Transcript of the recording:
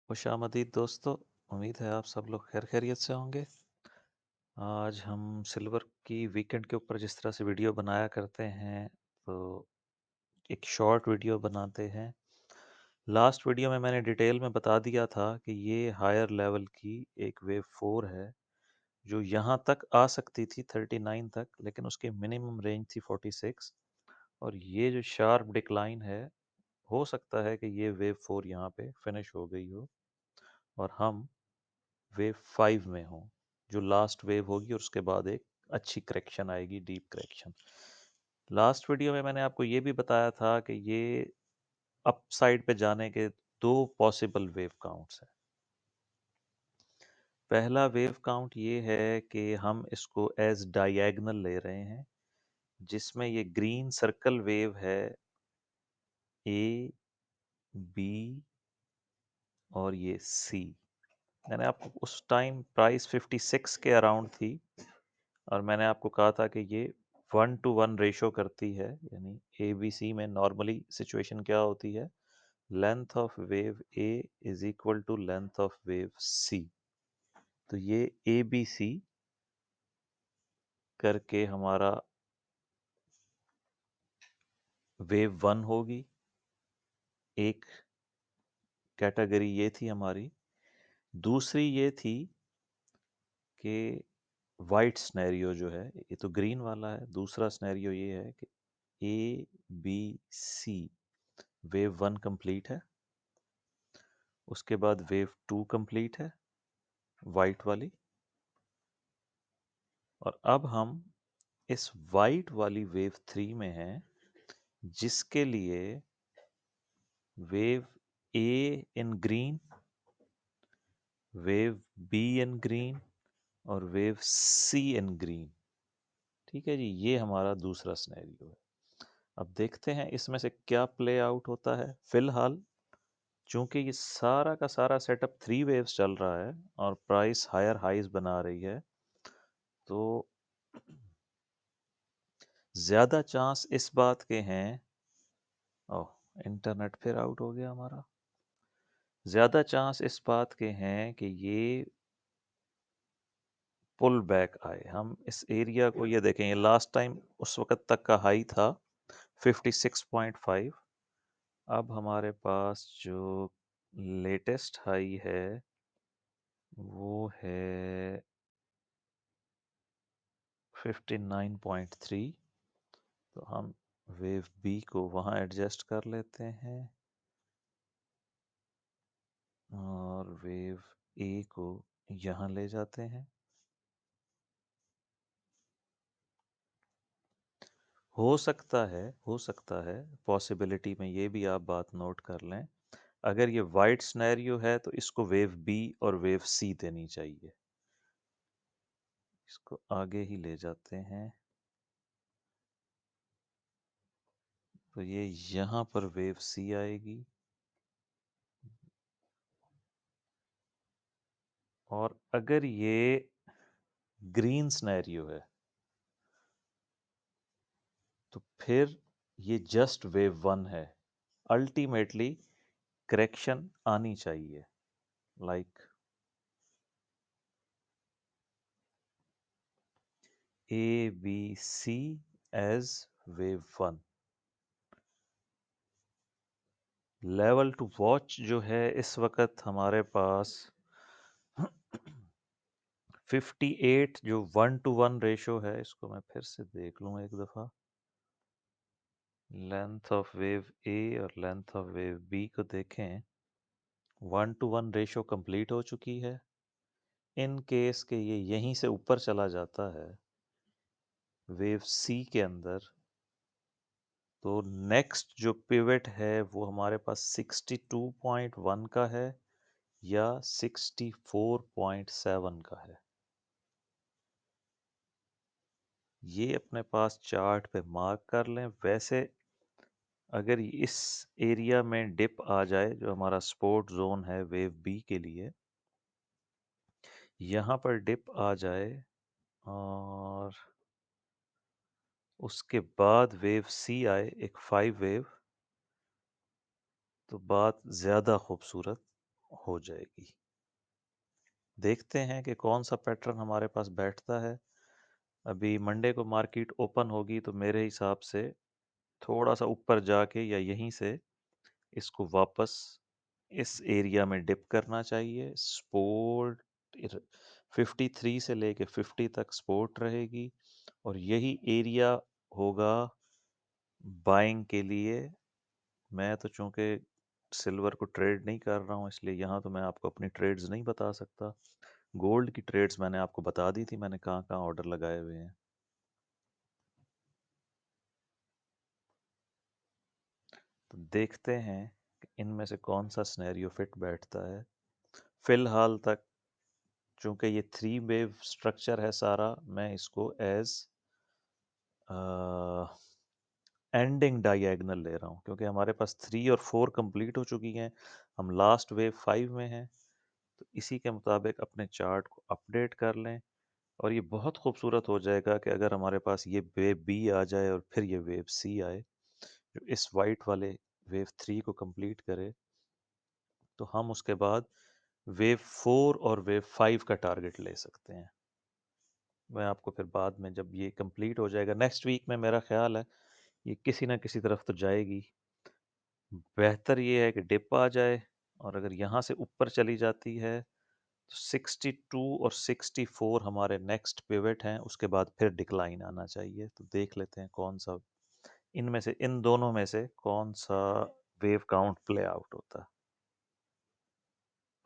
खुशामदीद दोस्तों। उम्मीद है आप सब लोग खैर खैरियत से होंगे। आज हम सिल्वर की वीकेंड के ऊपर जिस तरह से वीडियो बनाया करते हैं, तो एक शॉर्ट वीडियो बनाते हैं। लास्ट वीडियो में मैंने डिटेल में बता दिया था कि ये हायर लेवल की एक वेव 4 है जो यहाँ तक आ सकती थी 39 तक, लेकिन उसकी मिनिमम रेंज थी 46। और ये जो शार्प डिक्लाइन है, हो सकता है कि ये वेव 4 यहाँ पे फिनिश हो गई हो और हम वेव 5 में हो, जो लास्ट वेव होगी और उसके बाद एक अच्छी करेक्शन आएगी, डीप करेक्शन। लास्ट वीडियो में मैंने आपको ये भी बताया था कि ये अप साइड पे जाने के दो पॉसिबल वेव काउंट्स हैं। पहला वेव काउंट ये है कि हम इसको एज डायगोनल ले रहे हैं, जिसमें ये ग्रीन सर्कल वेव है ए, बी और ये सी। मैंने आपको उस टाइम प्राइस 56 के अराउंड थी और मैंने आपको कहा था कि ये 1:1 रेशो करती है। यानी ए बी सी में नॉर्मली सिचुएशन क्या होती है, length of wave A is equal to length of wave C. तो ये ए बी सी करके हमारा वेव 1 होगी। एक कैटेगरी ये थी हमारी। दूसरी ये थी कि वाइट स्नैरियो जो है, ये तो ग्रीन वाला है, दूसरा स्नैरियो ये है कि A B C wave 1 complete है, उसके बाद वेव 2 कंप्लीट है, वाइट वाली। और अब हम इस वाइट वाली वेव 3 में हैं, जिसके लिए wave A in green, wave be in green और वेव सी इन ग्रीन। ठीक है जी, ये हमारा दूसरा सिनेरियो है। अब देखते हैं इसमें से क्या प्ले आउट होता है। फिलहाल चूंकि ये सारा का सारा सेटअप 3 वेव्स चल रहा है और प्राइस हायर हाइज बना रही है, तो ज़्यादा चांस इस बात के हैं। ओह, इंटरनेट फिर आउट हो गया हमारा। ज़्यादा चांस इस बात के हैं कि ये पुल बैक आए। हम इस एरिया को ये देखें, ये लास्ट टाइम उस वक्त तक का हाई था 56.5। अब हमारे पास जो लेटेस्ट हाई है वो है 59.3। तो हम वेव बी को वहाँ एडजस्ट कर लेते हैं और वेव ए को यहाँ ले जाते हैं। हो सकता है पॉसिबिलिटी में ये भी आप बात नोट कर लें, अगर ये वाइट स्नैरियो है तो इसको वेव बी और वेव सी देनी चाहिए। इसको आगे ही ले जाते हैं, तो ये यहाँ पर वेव सी आएगी। और अगर ये ग्रीन स्नैरियो है तो फिर ये जस्ट वेव 1 है। अल्टीमेटली करेक्शन आनी चाहिए, like A B C as wave 1। Level to watch जो है इस वक्त हमारे पास 58, जो 1:1 रेशो है। इसको मैं फिर से देख लूँ एक दफ़ा। लेंथ ऑफ वेव ए और लेंथ ऑफ वेव बी को देखें, 1:1 रेशो कंप्लीट हो चुकी है। इन केस के ये यहीं से ऊपर चला जाता है वेव सी के अंदर, तो नेक्स्ट जो पिवट है वो हमारे पास 62.1 का है या 64.7 का है। ये अपने पास चार्ट पे मार्क कर लें। वैसे अगर इस एरिया में डिप आ जाए, जो हमारा सपोर्ट जोन है वेव बी के लिए, यहाँ पर डिप आ जाए और उसके बाद वेव सी आए, एक 5 वेव, तो बात ज़्यादा खूबसूरत हो जाएगी। देखते हैं कि कौन सा पैटर्न हमारे पास बैठता है। अभी मंडे को मार्केट ओपन होगी तो मेरे हिसाब से थोड़ा सा ऊपर जाके या यहीं से इसको वापस इस एरिया में डिप करना चाहिए। सपोर्ट 53 से लेके 50 तक सपोर्ट रहेगी और यही एरिया होगा बाइंग के लिए। मैं तो चूंकि सिल्वर को ट्रेड नहीं कर रहा हूँ इसलिए यहाँ तो मैं आपको अपनी ट्रेड्स नहीं बता सकता। गोल्ड की ट्रेड्स मैंने आपको बता दी थी, मैंने कहाँ कहाँ ऑर्डर लगाए हुए हैं। तो देखते हैं कि इनमें से कौन सा सिनेरियो फिट बैठता है। फिलहाल तक चूंकि ये थ्री वेव स्ट्रक्चर है सारा, मैं इसको एज एंडिंग डायगोनल ले रहा हूँ क्योंकि हमारे पास 3 और 4 कंप्लीट हो चुकी हैं। हम लास्ट वेव 5 में हैं। तो इसी के मुताबिक अपने चार्ट को अपडेट कर लें और ये बहुत खूबसूरत हो जाएगा कि अगर हमारे पास ये वेव बी आ जाए और फिर ये वेव सी आए जो इस वाइट वाले वेव 3 को कंप्लीट करे, तो हम उसके बाद वेव 4 और वेव 5 का टारगेट ले सकते हैं। मैं आपको फिर बाद में जब ये कंप्लीट हो जाएगा नेक्स्ट वीक में, मेरा ख्याल है ये किसी ना किसी तरफ तो जाएगी। बेहतर ये है कि डिप आ जाए और अगर यहाँ से ऊपर चली जाती है तो 62 और 64 हमारे नेक्स्ट पिवट हैं। उसके बाद फिर डिक्लाइन आना चाहिए। तो देख लेते हैं कौन सा इनमें से, इन दोनों में से कौन सा वेव काउंट प्ले आउट होता है।